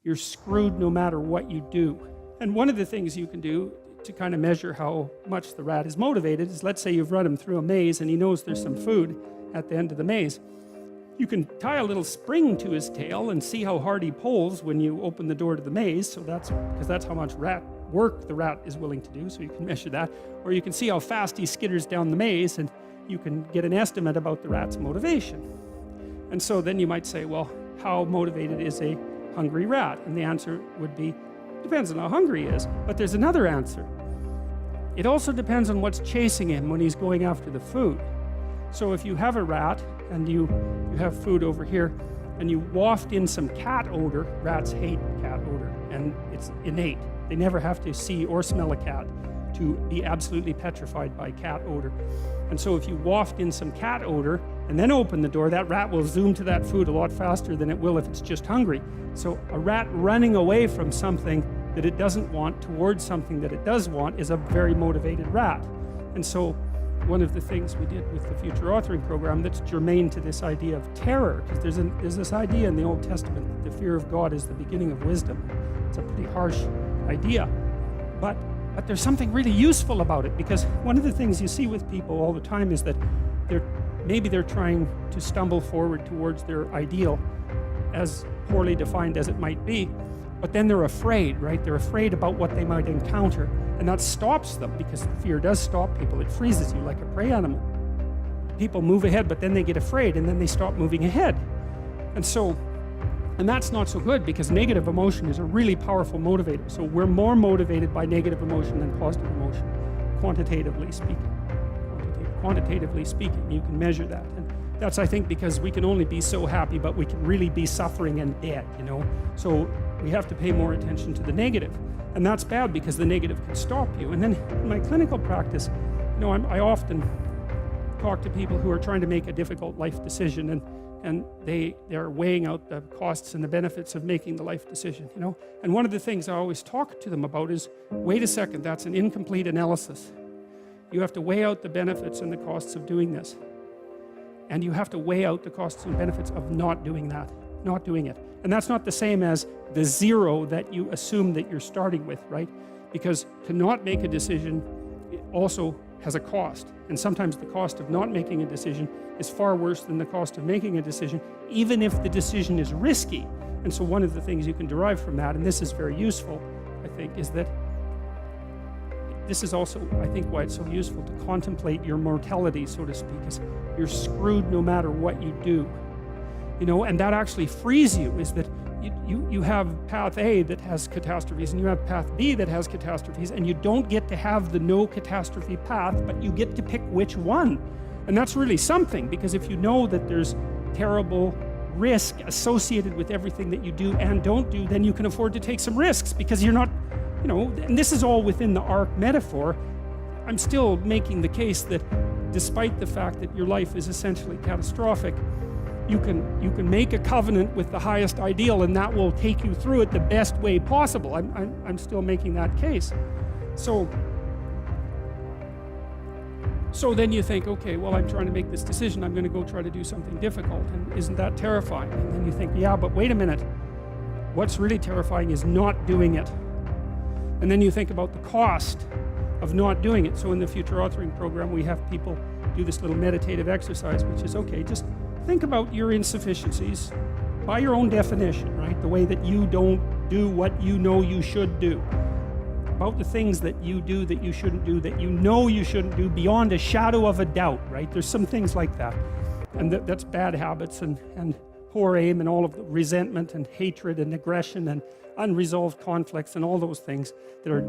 you're screwed no matter what you do. And one of the things you can do to kind of measure how much the rat is motivated is, let's say you've run him through a maze and he knows there's some food at the end of the maze. You can tie a little spring to his tail and see how hard he pulls when you open the door to the maze. So because that's how much rat work the rat is willing to do, so you can measure that. Or you can see how fast he skitters down the maze, and you can get an estimate about the rat's motivation. And so then you might say, well, how motivated is a hungry rat? And the answer would be, depends on how hungry he is. But there's another answer. It also depends on what's chasing him when he's going after the food. So if you have a rat and you have food over here and you waft in some cat odor, rats hate cat odor, and it's innate. They never have to see or smell a cat to be absolutely petrified by cat odor. And so if you waft in some cat odor and then open the door, that rat will zoom to that food a lot faster than it will if it's just hungry. So a rat running away from something that it doesn't want towards something that it does want is a very motivated rat. And so one of the things we did with the future authoring program that's germane to this idea of terror, because there's this idea in the Old Testament that the fear of God is the beginning of wisdom. It's a pretty harsh idea, but there's something really useful about it, because one of the things you see with people all the time is that maybe they're trying to stumble forward towards their ideal, as poorly defined as it might be, but then they're afraid, right? They're afraid about what they might encounter, and that stops them, because fear does stop people. It freezes you like a prey animal. People move ahead, but then they get afraid, and then they stop moving ahead. And that's not so good, because negative emotion is a really powerful motivator. So we're more motivated by negative emotion than positive emotion, quantitatively speaking. Quantitatively speaking, you can measure that. And that's, I think, because we can only be so happy, but we can really be suffering and dead, you know? So we have to pay more attention to the negative. And that's bad, because the negative can stop you. And then in my clinical practice, you know, I often talk to people who are trying to make a difficult life decision, and they're weighing out the costs and the benefits of making the life decision, you know? And one of the things I always talk to them about is, wait a second, that's an incomplete analysis. You have to weigh out the benefits and the costs of doing this. And you have to weigh out the costs and benefits of not doing that, not doing it. And that's not the same as the zero that you assume that you're starting with, right? Because to not make a decision, it also has a cost. And sometimes the cost of not making a decision is far worse than the cost of making a decision, even if the decision is risky. And so one of the things you can derive from that, and this is very useful, I think, is that this is also, I think, why it's so useful to contemplate your mortality, so to speak, is you're screwed no matter what you do. You know, and that actually frees you, is that you have path A that has catastrophes, and you have path B that has catastrophes, and you don't get to have the no catastrophe path, but you get to pick which one. And that's really something, because if you know that there's terrible risk associated with everything that you do and don't do, then you can afford to take some risks, because you're not, you know, and this is all within the ark metaphor. I'm still making the case that despite the fact that your life is essentially catastrophic, you can make a covenant with the highest ideal, and that will take you through it the best way possible. I'm still making that case. So then you think, okay, well, I'm trying to make this decision. I'm going to go try to do something difficult, and isn't that terrifying? And then you think, yeah, but wait a minute. What's really terrifying is not doing it. And then you think about the cost of not doing it. So in the future authoring program, we have people do this little meditative exercise, which is, okay, just think about your insufficiencies by your own definition, right? The way that you don't do what you know you should do. About the things that you do that you shouldn't do, that you know you shouldn't do beyond a shadow of a doubt, right? There's some things like that. And that's bad habits and poor aim and all of the resentment and hatred and aggression and unresolved conflicts and all those things that are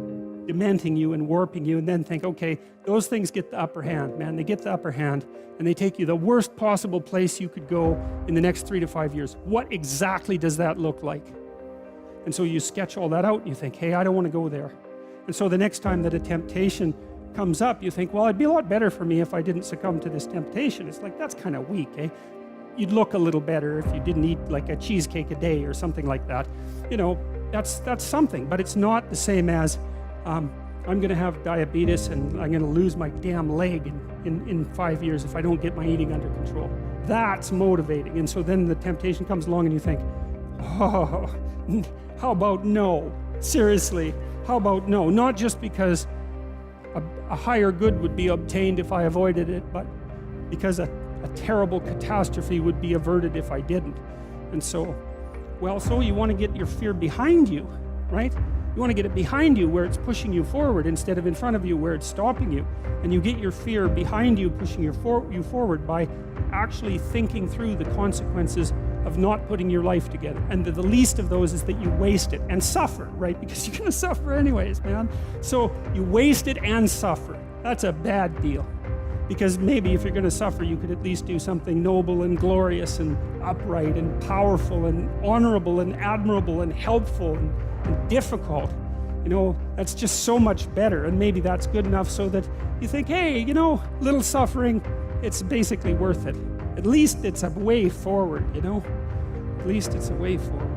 dementing you and warping you, and then think, okay, those things get the upper hand, man. They get the upper hand, and they take you the worst possible place you could go in the next 3 to 5 years. What exactly does that look like? And so you sketch all that out, and you think, hey, I don't want to go there. And so the next time that a temptation comes up, you think, well, it'd be a lot better for me if I didn't succumb to this temptation. It's like, that's kind of weak, eh? You'd look a little better if you didn't eat like a cheesecake a day or something like that. You know, that's something, but it's not the same as I'm going to have diabetes and I'm going to lose my damn leg in 5 years if I don't get my eating under control. That's motivating. And so then the temptation comes along and you think, oh, How about no? Seriously, how about no? Not just because a higher good would be obtained if I avoided it, but because a terrible catastrophe would be averted if I didn't. And so, well, so you want to get your fear behind you, right? You want to get it behind you where it's pushing you forward instead of in front of you where it's stopping you. And you get your fear behind you, pushing you forward by actually thinking through the consequences of not putting your life together. And the least of those is that you waste it and suffer, right? Because you're going to suffer anyways, man. So you waste it and suffer. That's a bad deal. Because maybe if you're going to suffer, you could at least do something noble and glorious and upright and powerful and honorable and admirable and helpful and difficult. You know, that's just so much better. And maybe that's good enough so that you think, hey, you know, little suffering, it's basically worth it. At least it's a way forward, you know? At least it's a way forward.